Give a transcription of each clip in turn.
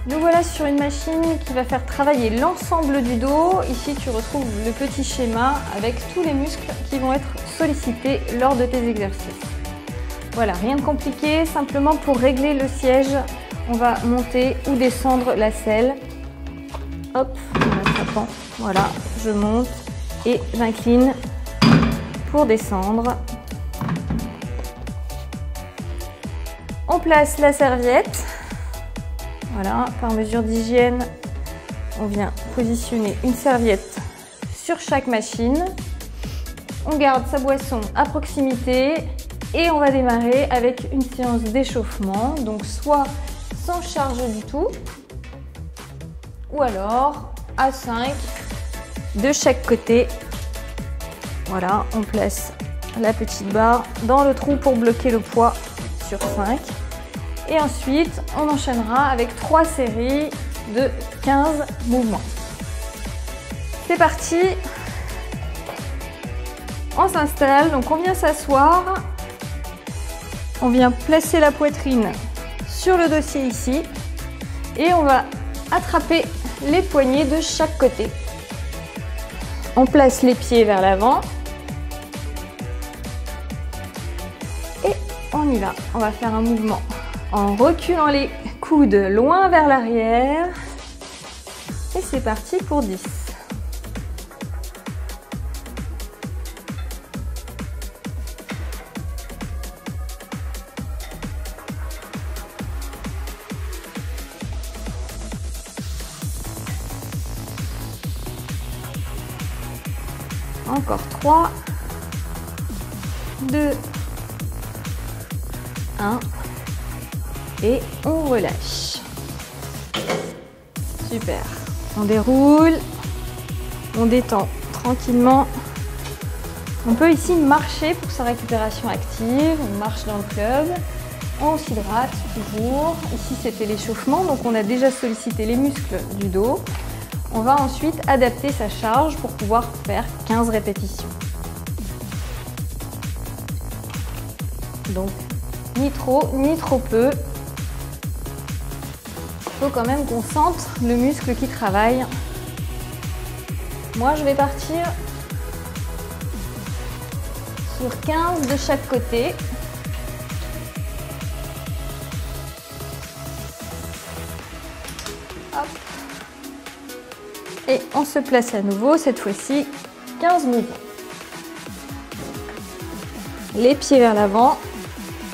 Nous voilà sur une machine qui va faire travailler l'ensemble du dos. Ici, tu retrouves le petit schéma avec tous les muscles qui vont être sollicités lors de tes exercices. Voilà, rien de compliqué, simplement pour régler le siège, on va monter ou descendre la selle. Hop, en attrapant, voilà, je monte et j'incline pour descendre. On place la serviette. Voilà, par mesure d'hygiène, on vient positionner une serviette sur chaque machine. On garde sa boisson à proximité et on va démarrer avec une séance d'échauffement. Donc soit sans charge du tout, ou alors à 5 de chaque côté. Voilà, on place la petite barre dans le trou pour bloquer le poids sur 5. Et ensuite, on enchaînera avec 3 séries de 15 mouvements. C'est parti. On s'installe, donc on vient s'asseoir. On vient placer la poitrine sur le dossier ici. Et on va attraper les poignets de chaque côté. On place les pieds vers l'avant. Et on y va. On va faire un mouvement en reculant les coudes loin vers l'arrière. Et c'est parti pour 10. Encore 3, 2, 1. Et on relâche. Super. On déroule. On détend tranquillement. On peut ici marcher pour sa récupération active. On marche dans le club. On s'hydrate toujours. Ici, c'était l'échauffement. Donc, on a déjà sollicité les muscles du dos. On va ensuite adapter sa charge pour pouvoir faire 15 répétitions. Donc, ni trop, ni trop peu. Il faut quand même qu'on sente le muscle qui travaille. Moi, je vais partir sur 15 de chaque côté. Hop. Et on se place à nouveau, cette fois-ci, 15 mouvements. Les pieds vers l'avant.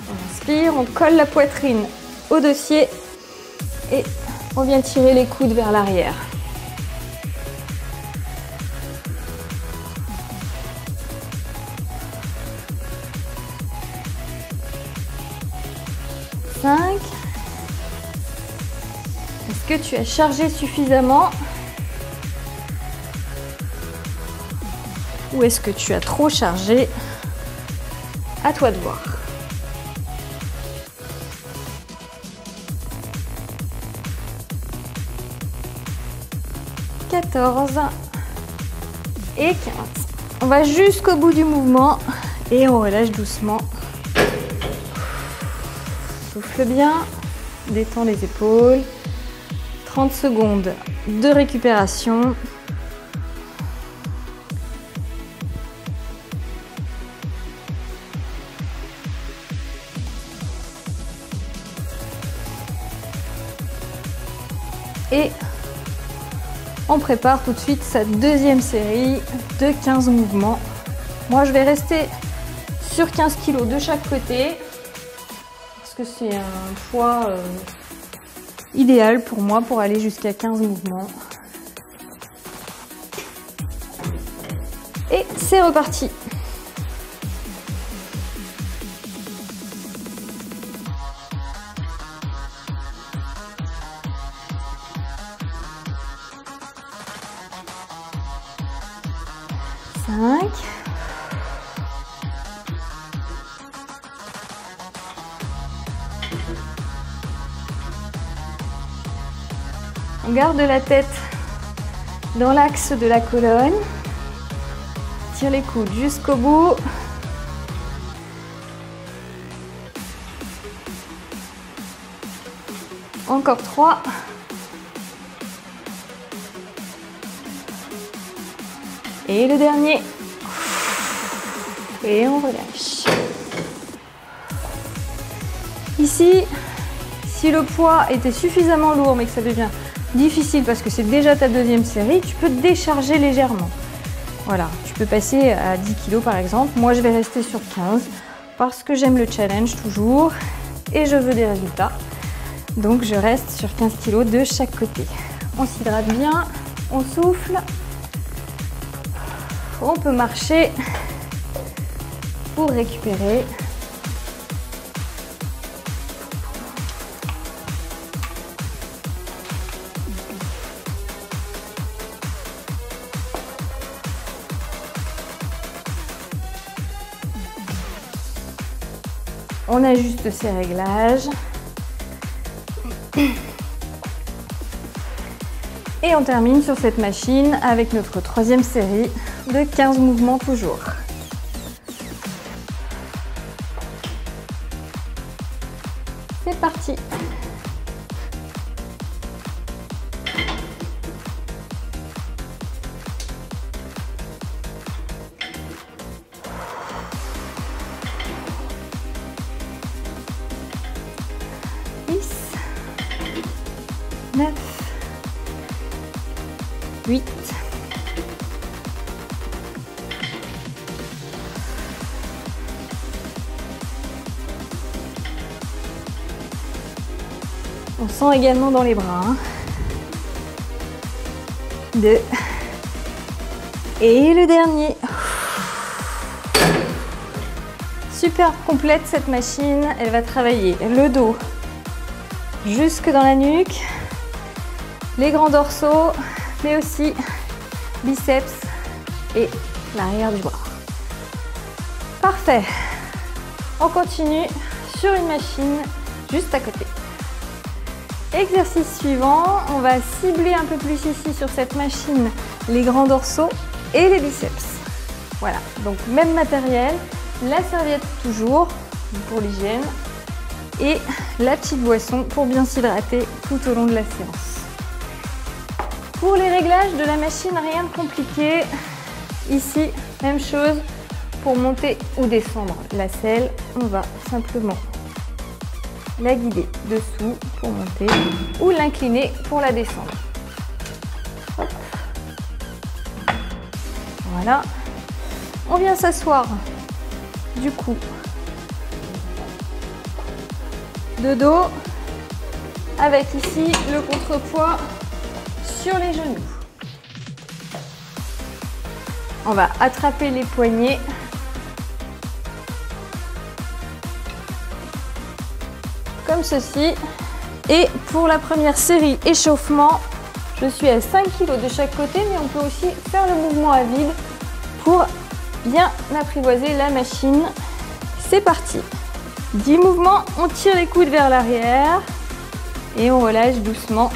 On inspire, on colle la poitrine au dossier. Et on vient tirer les coudes vers l'arrière. Est-ce que tu as chargé suffisamment? Ou est-ce que tu as trop chargé? À toi de voir. 14 et 15. On va jusqu'au bout du mouvement et on relâche doucement. Souffle bien, détends les épaules. 30 secondes de récupération. Et on prépare tout de suite sa deuxième série de 15 mouvements. Moi, je vais rester sur 15 kg de chaque côté parce que c'est un poids idéal pour moi pour aller jusqu'à 15 mouvements. Et c'est reparti. On garde la tête dans l'axe de la colonne. Tire les coudes jusqu'au bout. Encore 3, Et le dernier. Et on relâche. Ici, si le poids était suffisamment lourd mais que ça devient difficile parce que c'est déjà ta deuxième série, tu peux décharger légèrement. Voilà, tu peux passer à 10 kg par exemple. Moi, je vais rester sur 15 parce que j'aime le challenge toujours et je veux des résultats. Donc, je reste sur 15 kg de chaque côté. On s'hydrate bien, on souffle. On peut marcher pour récupérer. On ajuste ses réglages. Et on termine sur cette machine avec notre troisième série de 15 mouvements toujours. C'est parti! Neuf, 8, 'on sent également dans les bras. 2 et le dernier. Super complète cette machine, elle va travailler le dos jusque dans la nuque, les grands dorsaux, mais aussi biceps et l'arrière du bras. Parfait. On continue sur une machine juste à côté. Exercice suivant, on va cibler un peu plus ici sur cette machine les grands dorsaux et les biceps. Voilà, donc même matériel, la serviette toujours pour l'hygiène et la petite boisson pour bien s'hydrater tout au long de la séance. Pour les réglages de la machine, rien de compliqué. Ici, même chose pour monter ou descendre la selle. On va simplement la guider dessous pour monter ou l'incliner pour la descendre. Hop. Voilà. On vient s'asseoir du coup de dos avec ici le contrepoids sur les genoux. On va attraper les poignets. Comme ceci. Et pour la première série échauffement, je suis à 5 kg de chaque côté, mais on peut aussi faire le mouvement à vide pour bien apprivoiser la machine. C'est parti. 10 mouvements, on tire les coudes vers l'arrière et on relâche doucement.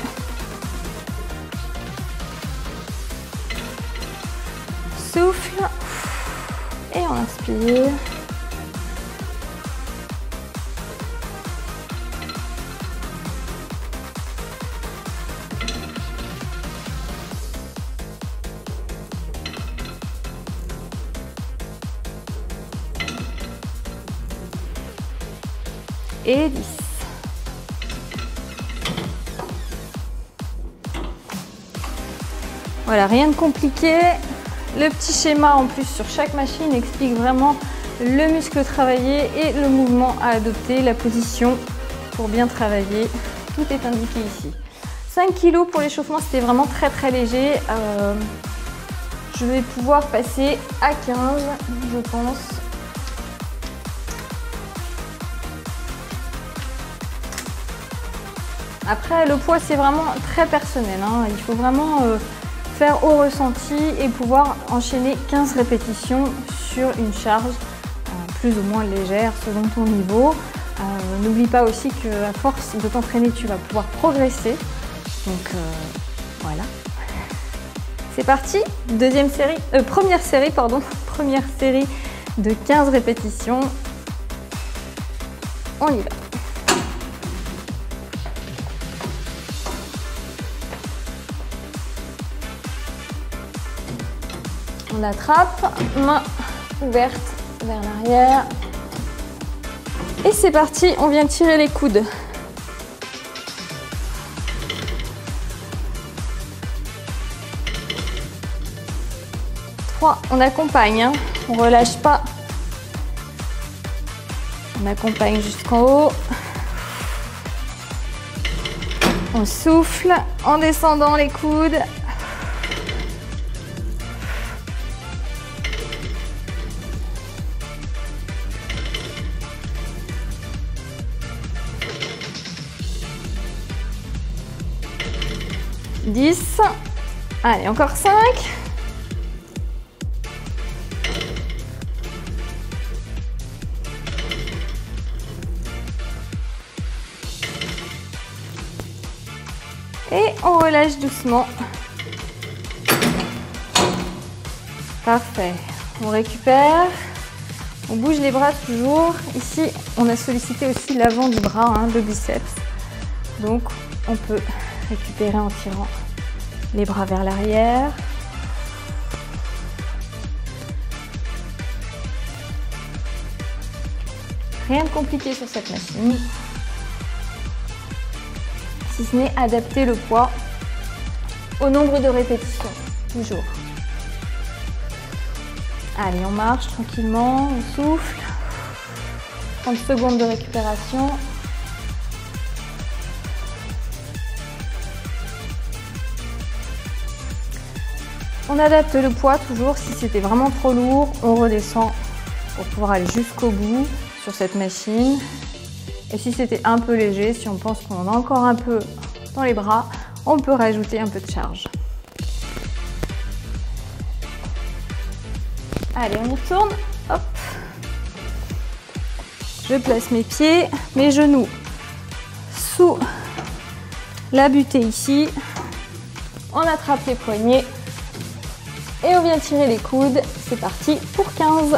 Souffle et on inspire. Et 10. Voilà, rien de compliqué. Le petit schéma en plus sur chaque machine explique vraiment le muscle travaillé et le mouvement à adopter, la position pour bien travailler. Tout est indiqué ici. 5 kg pour l'échauffement, c'était vraiment très léger. Je vais pouvoir passer à 15, je pense. Après, le poids, c'est vraiment très personnel, hein. Il faut vraiment faire au ressenti et pouvoir enchaîner 15 répétitions sur une charge plus ou moins légère selon ton niveau. N'oublie pas aussi qu'à force de t'entraîner, tu vas pouvoir progresser. Donc voilà. C'est parti, première série de 15 répétitions. On y va. On attrape, main ouverte vers l'arrière. Et c'est parti, on vient tirer les coudes. On accompagne, hein. On relâche pas. On accompagne jusqu'en haut. On souffle en descendant les coudes. « 10. Allez, encore 5. Et on relâche doucement. Parfait. On récupère. On bouge les bras toujours. Ici, on a sollicité aussi l'avant du bras, hein, le biceps. Donc, on peut récupérer en tirant les bras vers l'arrière. Rien de compliqué sur cette machine. Si ce n'est adapter le poids au nombre de répétitions, toujours. Allez, on marche tranquillement, on souffle. 30 secondes de récupération. On adapte le poids toujours. Si c'était vraiment trop lourd, on redescend pour pouvoir aller jusqu'au bout sur cette machine. Et si c'était un peu léger, si on pense qu'on en a encore un peu dans les bras, on peut rajouter un peu de charge. Allez, on y retourne. Hop. Je place mes pieds, mes genoux sous la butée ici. On attrape les poignets et on vient tirer les coudes. C'est parti pour 15.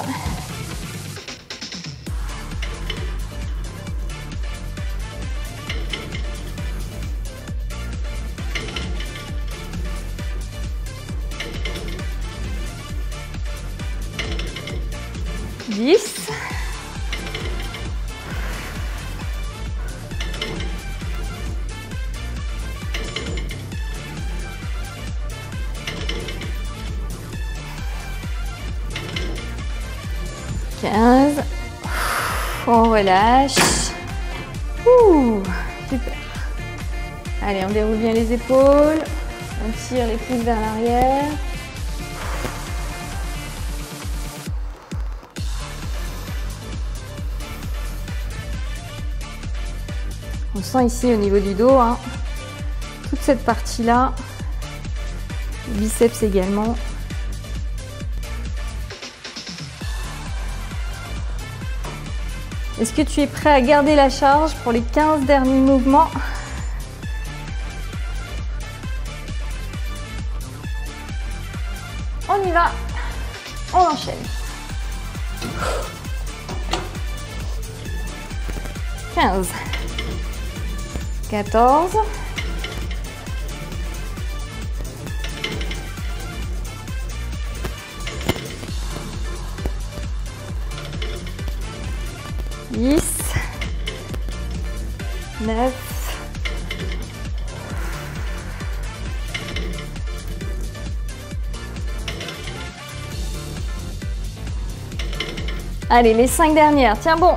On relâche. Super. Allez, on déroule bien les épaules. On tire les pouces vers l'arrière. On sent ici au niveau du dos, hein, toute cette partie-là. Biceps également. Est-ce que tu es prêt à garder la charge pour les 15 derniers mouvements? On y va, on enchaîne. 15, 14, 10, 9, 10. Allez, les 5 dernières, tiens bon.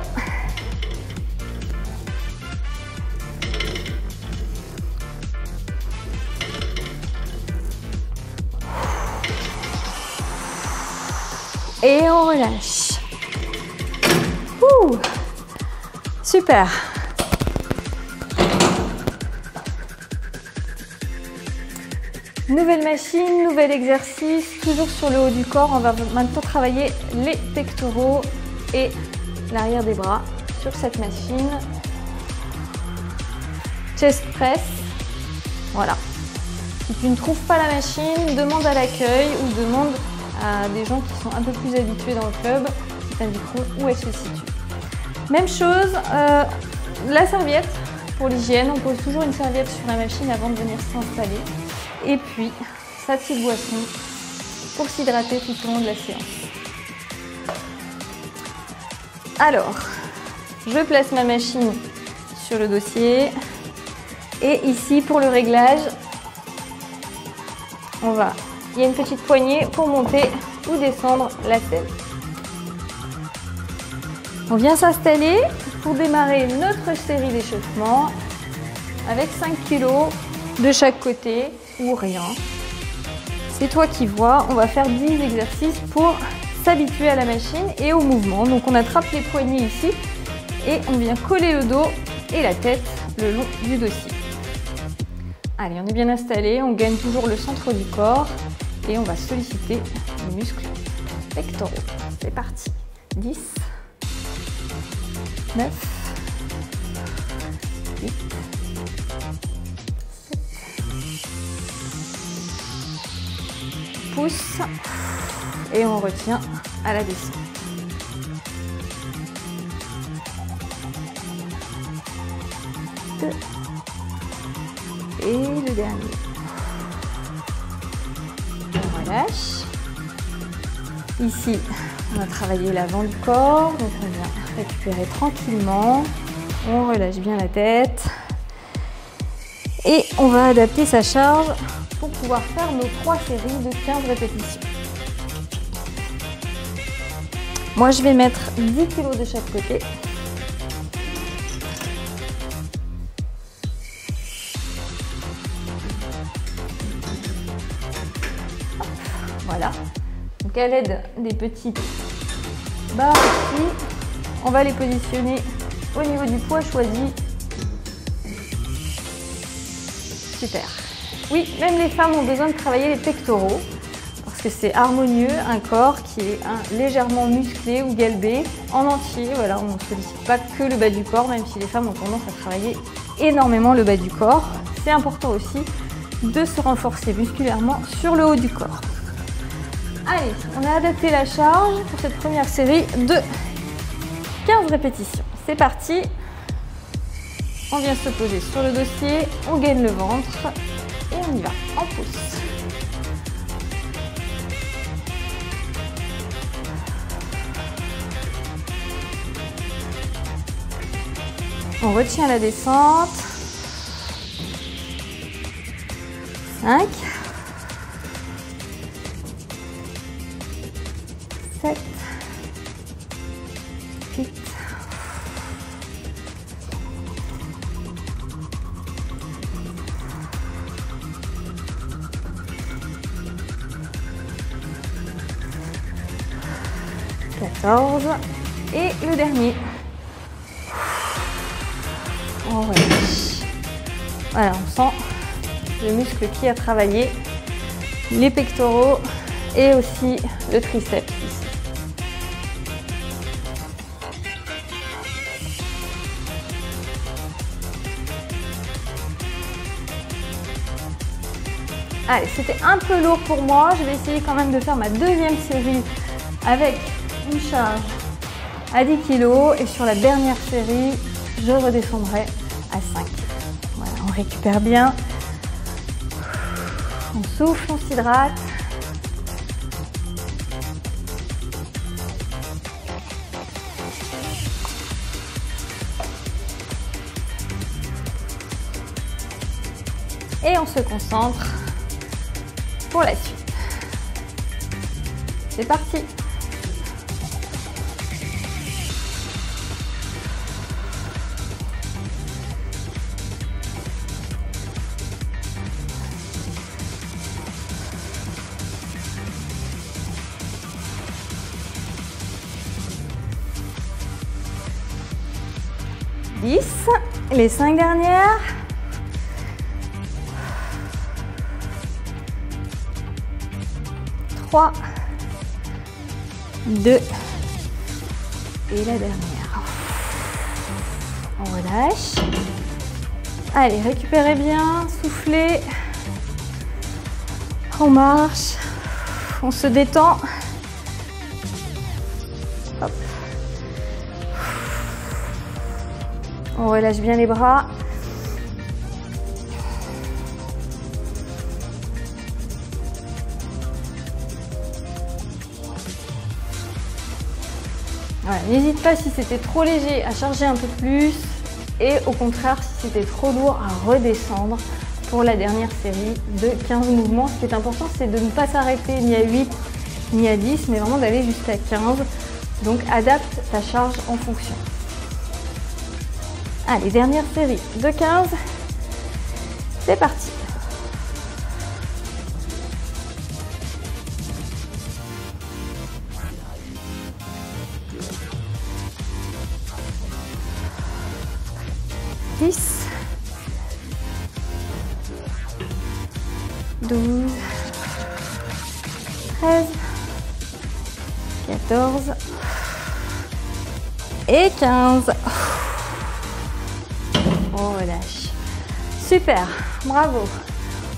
Et on relâche. Super. Nouvelle machine, nouvel exercice, toujours sur le haut du corps. On va maintenant travailler les pectoraux et l'arrière des bras sur cette machine. Chest press. Voilà. Si tu ne trouves pas la machine, demande à l'accueil ou demande à des gens qui sont un peu plus habitués dans le club qui t'indiqueront où elle se situe. Même chose, la serviette pour l'hygiène. On pose toujours une serviette sur la machine avant de venir s'installer. Et puis, sa petite boisson pour s'hydrater tout au long de la séance. Alors, je place ma machine sur le dossier et ici pour le réglage, il y a une petite poignée pour monter ou descendre la selle. On vient s'installer pour démarrer notre série d'échauffement avec 5 kg de chaque côté ou rien. C'est toi qui vois, on va faire 10 exercices pour s'habituer à la machine et au mouvement. Donc on attrape les poignets ici et on vient coller le dos et la tête le long du dossier. Allez, on est bien installé, on gagne toujours le centre du corps et on va solliciter les muscles pectoraux. C'est parti. 10, 9, 8, 7, pousse et on retient à la descente. 2 et le dernier. On relâche. Ici, on a travaillé l'avant du corps, donc on vient récupérer tranquillement. On relâche bien la tête et on va adapter sa charge pour pouvoir faire nos 3 séries de 15 répétitions. Moi, je vais mettre 10 kg de chaque côté. Voilà. Donc à l'aide des petites barres ici, on va les positionner au niveau du poids choisi. Super. Oui, même les femmes ont besoin de travailler les pectoraux parce que c'est harmonieux, un corps qui est légèrement musclé ou galbé en entier. Voilà, on ne sollicite pas que le bas du corps, même si les femmes ont tendance à travailler énormément le bas du corps. C'est important aussi de se renforcer musculairement sur le haut du corps. Allez, on a adapté la charge pour cette première série de 15 répétitions. C'est parti. On vient se poser sur le dossier, on gaine le ventre et on y va en pouce. On retient la descente. 5. 7, 8, 14 et le dernier. On relâche. Voilà, on sent le muscle qui a travaillé, les pectoraux et aussi le triceps ici. Allez, c'était un peu lourd pour moi. Je vais essayer quand même de faire ma deuxième série avec une charge à 10 kg. Et sur la dernière série, je redescendrai à 5. Voilà, on récupère bien. On souffle, on s'hydrate. Et on se concentre pour la suite. C'est parti. Les 5 dernières. Trois, 2 et la dernière. On relâche. Allez, récupérez bien, soufflez. On marche, on se détend. Hop. On relâche bien les bras. Voilà, n'hésite pas si c'était trop léger à charger un peu plus et au contraire si c'était trop lourd à redescendre pour la dernière série de 15 mouvements. Ce qui est important, c'est de ne pas s'arrêter ni à 8 ni à 10 mais vraiment d'aller jusqu'à 15. Donc adapte ta charge en fonction. Allez, dernière série de 15. C'est parti. « 10, 12, 13, 14 et 15. » On relâche. Super, bravo.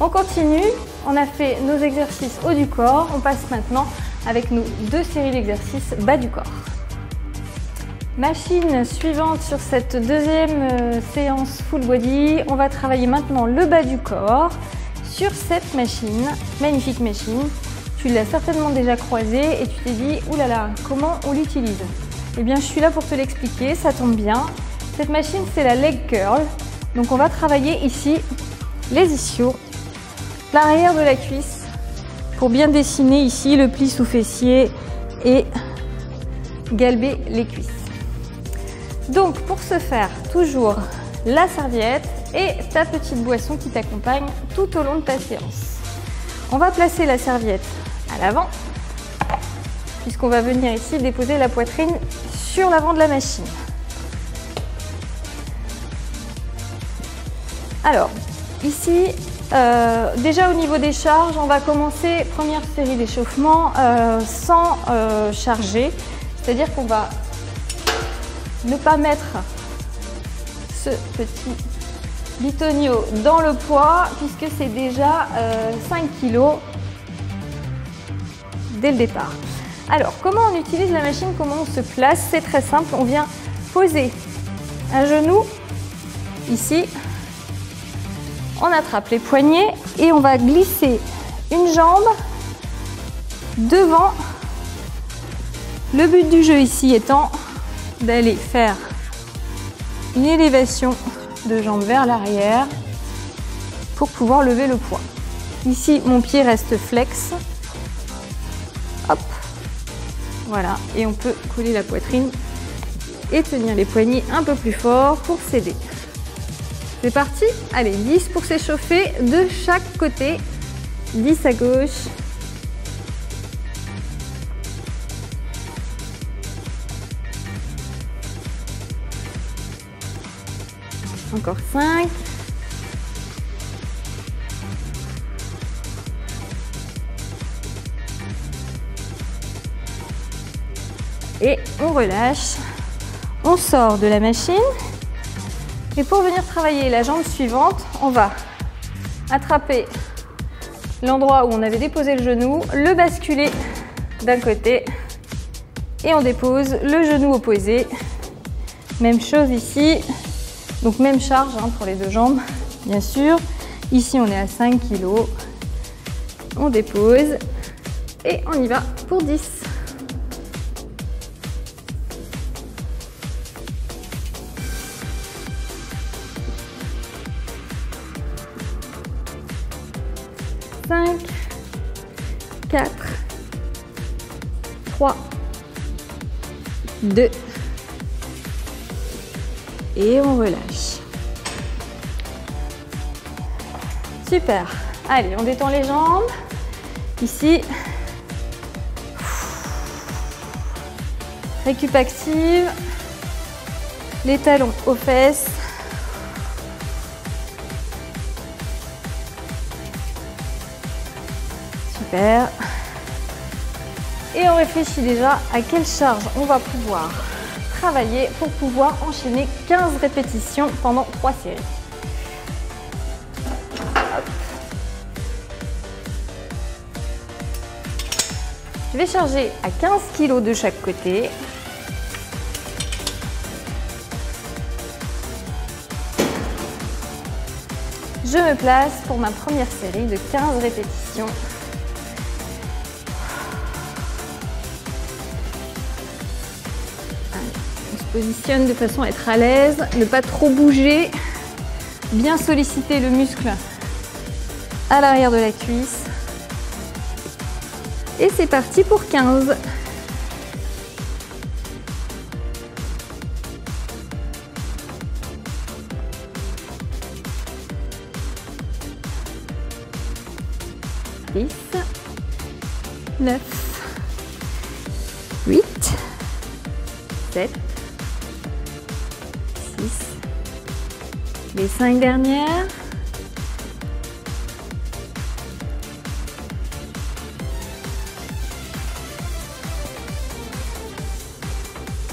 On continue. On a fait nos exercices haut du corps. On passe maintenant avec nos 2 séries d'exercices bas du corps. Machine suivante sur cette deuxième séance full body. On va travailler maintenant le bas du corps sur cette machine, magnifique machine. Tu l'as certainement déjà croisée et tu t'es dit « oulala, comment on l'utilise ?» Eh bien, je suis là pour te l'expliquer, ça tombe bien. Cette machine, c'est la leg curl. Donc, on va travailler ici les ischios, l'arrière de la cuisse pour bien dessiner ici le pli sous fessier et galber les cuisses. Donc, pour ce faire, toujours la serviette et ta petite boisson qui t'accompagne tout au long de ta séance. On va placer la serviette à l'avant, puisqu'on va venir ici déposer la poitrine sur l'avant de la machine. Alors, ici, déjà au niveau des charges, on va commencer première série d'échauffement sans charger, c'est-à-dire qu'on va ne pas mettre ce petit bitonio dans le poids puisque c'est déjà 5 kg dès le départ. Alors, comment on utilise la machine, comment on se place? C'est très simple, on vient poser un genou ici, on attrape les poignets et on va glisser une jambe devant. Le but du jeu ici étant d'aller faire une élévation de jambe vers l'arrière pour pouvoir lever le poids. Ici, mon pied reste flex. Hop, voilà, et on peut coller la poitrine et tenir les poignets un peu plus fort pour s'aider. C'est parti. Allez, 10 pour s'échauffer de chaque côté. 10 à gauche. Encore 5. Et on relâche. On sort de la machine. Et pour venir travailler la jambe suivante, on va attraper l'endroit où on avait déposé le genou, le basculer d'un côté et on dépose le genou opposé. Même chose ici. Donc même charge pour les deux jambes, bien sûr. Ici, on est à 5 kg. On dépose et on y va pour 10. « 5, 4, 3, 2, et on relâche. Super. Allez, on détend les jambes. Ici. Récup active. Les talons aux fesses. Super. Et on réfléchit déjà à quelle charge on va pouvoir travailler pour pouvoir enchaîner 15 répétitions pendant 3 séries. Hop. Je vais charger à 15 kg de chaque côté. Je me place pour ma première série de 15 répétitions. positionne de façon à être à l'aise, ne pas trop bouger, bien solliciter le muscle à l'arrière de la cuisse. Et c'est parti pour 15. Dix, 9, 8, 7, 6, les 5 dernières.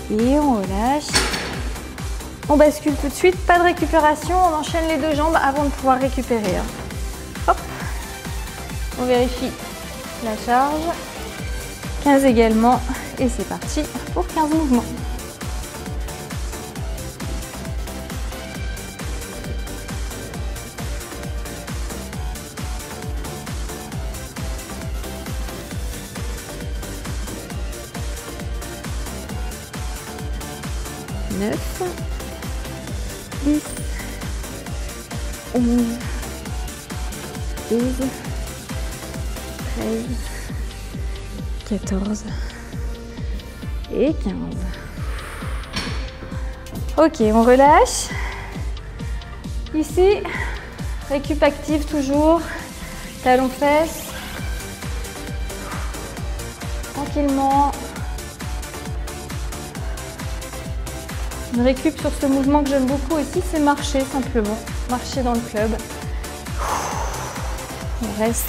Et on relâche. On bascule tout de suite, pas de récupération, on enchaîne les deux jambes avant de pouvoir récupérer. Hop. On vérifie la charge. 15 également. Et c'est parti pour 15 mouvements. Neuf, 10, 11, 12, 13, 14 et 15. Ok, on relâche. Ici, récup active toujours, talons fesses. Tranquillement. Une récup sur ce mouvement que j'aime beaucoup aussi, c'est marcher simplement. Marcher dans le club. On reste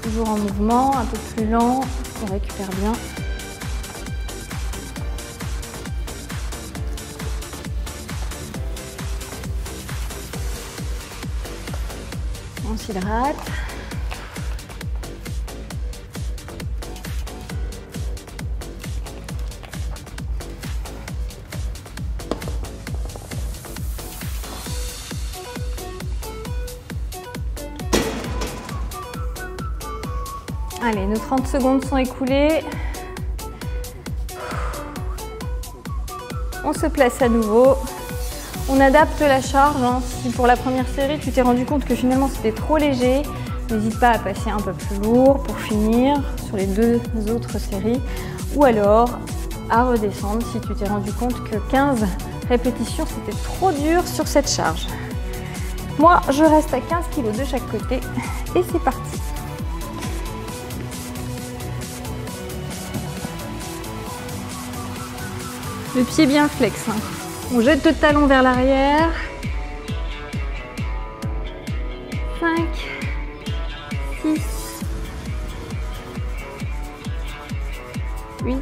toujours en mouvement, un peu plus lent, on récupère bien. On s'hydrate. Allez, nos 30 secondes sont écoulées. On se place à nouveau. On adapte la charge. Si pour la première série, tu t'es rendu compte que finalement c'était trop léger, n'hésite pas à passer un peu plus lourd pour finir sur les deux autres séries. Ou alors à redescendre si tu t'es rendu compte que 15 répétitions, c'était trop dur sur cette charge. Moi, je reste à 15 kg de chaque côté et c'est parti. Le pied bien flex. On jette le talon vers l'arrière. 5, 6, 8,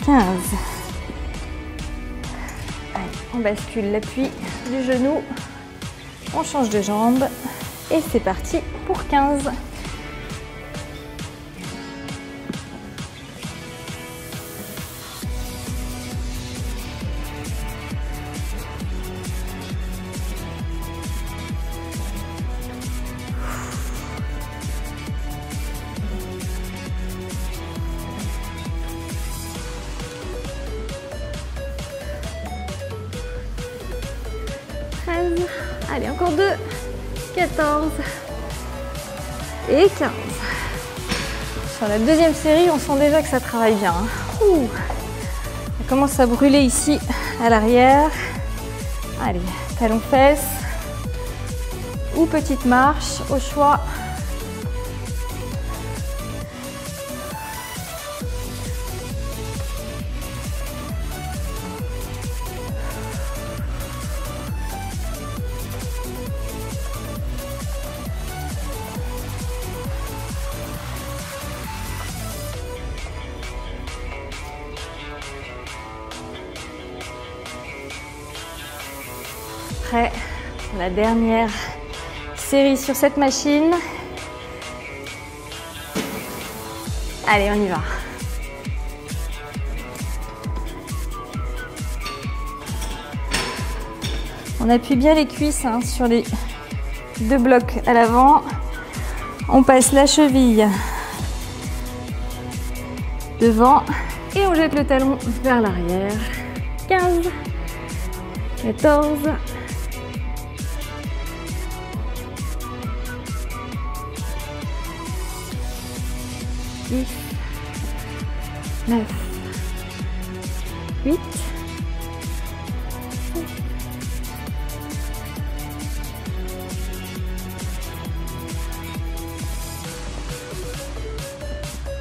15. Allez, on bascule l'appui du genou, on change de jambe et c'est parti pour 15. Allez, encore 2, 14 et 15. Sur la deuxième série, on sent déjà que ça travaille bien. Ouh. Ça commence à brûler ici, à l'arrière. Allez, talons fesses ou petite marche, au choix. Prêt pour la dernière série sur cette machine. Allez, on y va. On appuie bien les cuisses hein, sur les deux blocs à l'avant. On passe la cheville devant et on jette le talon vers l'arrière. 15, 14, 10, 9, 8,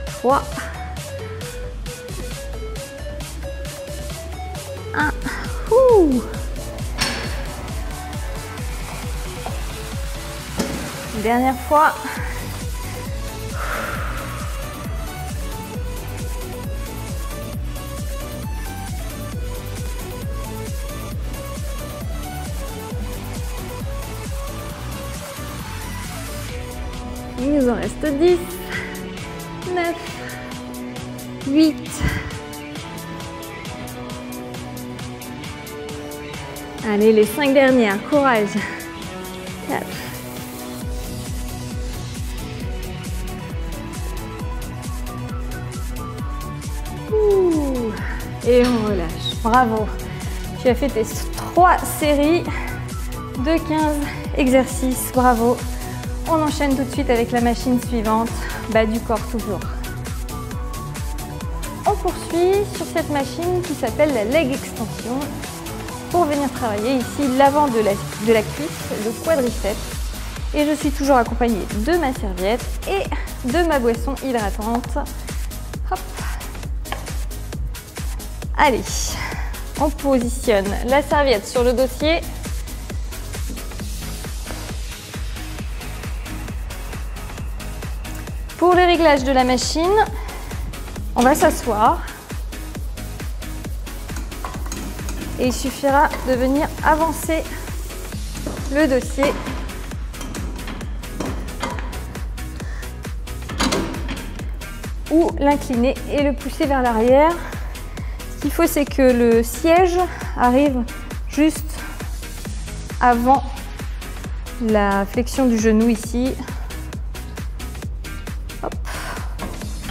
3, 1. Dernière fois. Il nous en reste 10, 9, 8, allez, les 5 dernières, courage. 4, 2, et on relâche. Bravo. Tu as fait tes 3 séries de 15 exercices. Bravo. On enchaîne tout de suite avec la machine suivante, bas du corps toujours. On poursuit sur cette machine qui s'appelle la leg extension pour venir travailler ici l'avant de la cuisse, le quadriceps. Et je suis toujours accompagnée de ma serviette et de ma boisson hydratante. Hop. Allez, on positionne la serviette sur le dossier. Pour les réglages de la machine, on va s'asseoir et il suffira de venir avancer le dossier ou l'incliner et le pousser vers l'arrière. Ce qu'il faut, c'est que le siège arrive juste avant la flexion du genou ici. Hop.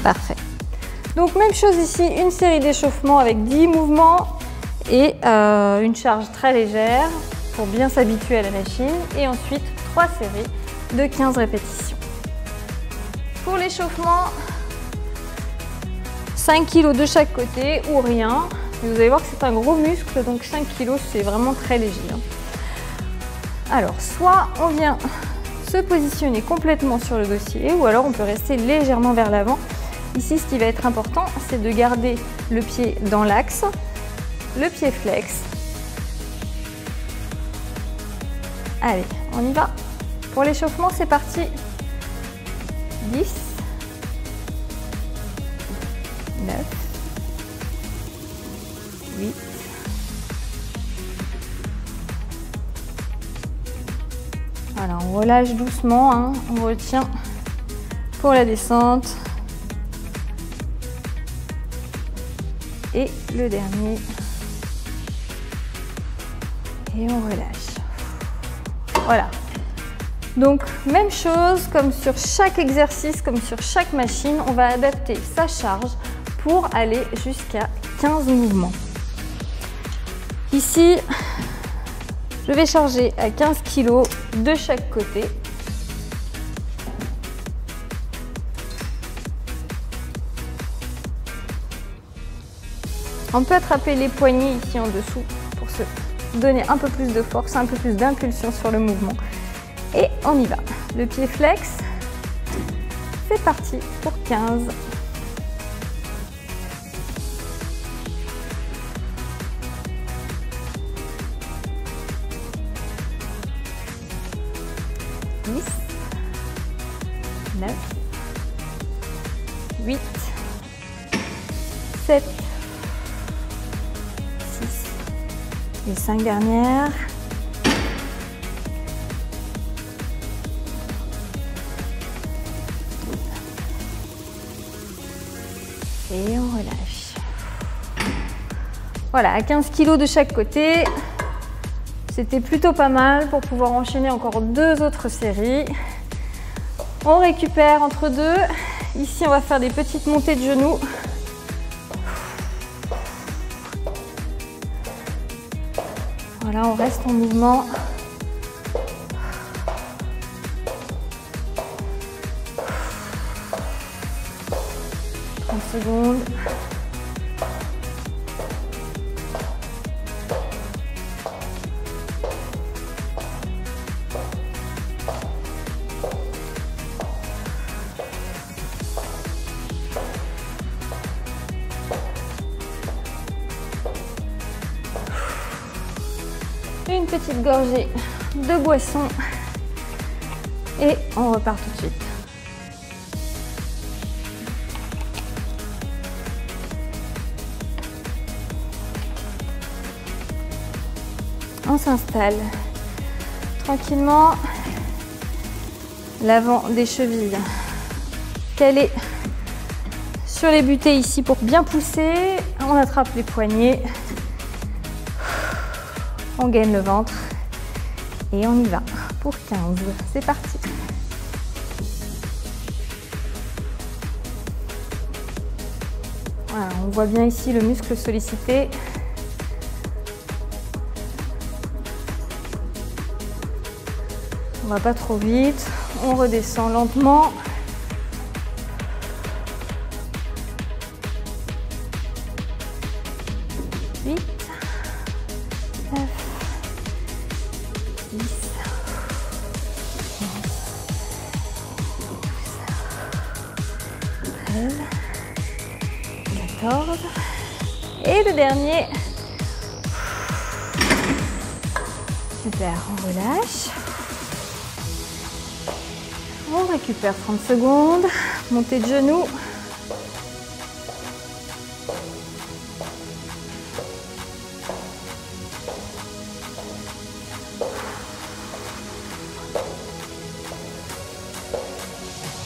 Parfait. Donc même chose ici, une série d'échauffements avec 10 mouvements et une charge très légère pour bien s'habituer à la machine. Et ensuite 3 séries de 15 répétitions. Pour l'échauffement, 5 kg de chaque côté ou rien. Et vous allez voir que c'est un gros muscle, donc 5 kg c'est vraiment très léger. Alors soit on vient se positionner complètement sur le dossier ou alors on peut rester légèrement vers l'avant. Ici, ce qui va être important, c'est de garder le pied dans l'axe, le pied flex. Allez, on y va. Pour l'échauffement, c'est parti. 10, 9, 8, 9. Voilà, on relâche doucement, hein. On retient pour la descente. Et le dernier. Et on relâche. Voilà. Donc, même chose, comme sur chaque exercice, comme sur chaque machine, on va adapter sa charge pour aller jusqu'à 15 mouvements. Ici, je vais charger à 15 kg de chaque côté. On peut attraper les poignets ici en dessous pour se donner un peu plus de force, un peu plus d'impulsion sur le mouvement. Et on y va. Le pied flex, c'est parti pour 15. Dix, 9, 8, 7, les 5 dernières. 8, Et on relâche. Voilà, à 15 kg de chaque côté. C'était plutôt pas mal pour pouvoir enchaîner encore 2 autres séries. On récupère entre deux. Ici, on va faire des petites montées de genoux. Voilà, on reste en mouvement. Secondes. Une petite gorgée de boisson et on repart tout de suite. On s'installe tranquillement, l'avant des chevilles calé sur les butées ici pour bien pousser. On attrape les poignets, on gaine le ventre et on y va pour 15. C'est parti. Voilà, on voit bien ici le muscle sollicité. On va pas trop vite, on redescend lentement. Huit, 9, 10, 11, 13, 14. Et le dernier. Super, on relâche. On récupère 30 secondes, montée de genoux.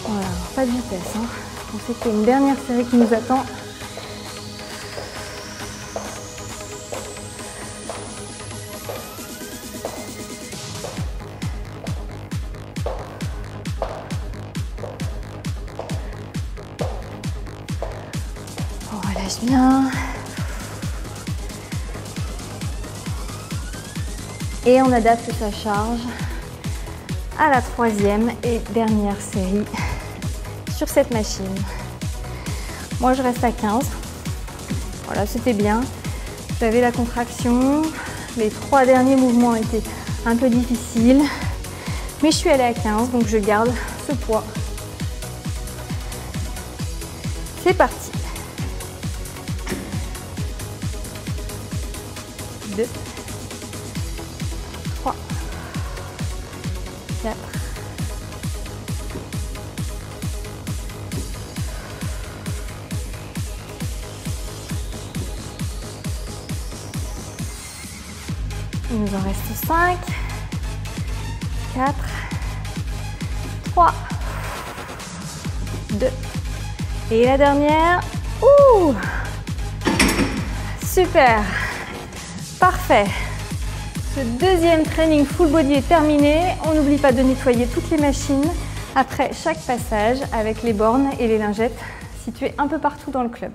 Voilà, pas de vitesse, hein. On sait qu'il y a une dernière série qui nous attend. Bien. Et on adapte sa charge à la 3e et dernière série sur cette machine. Moi, je reste à 15. Voilà, c'était bien. J'avais la contraction. Les 3 derniers mouvements étaient un peu difficiles. Mais je suis allée à 15, donc je garde ce poids. C'est parti. 2, 3, 4, il nous en reste 5, 4, 3, 2 et la dernière. Ouh, super. Parfait. Ce deuxième training full body est terminé. On n'oublie pas de nettoyer toutes les machines après chaque passage avec les bornes et les lingettes situées un peu partout dans le club.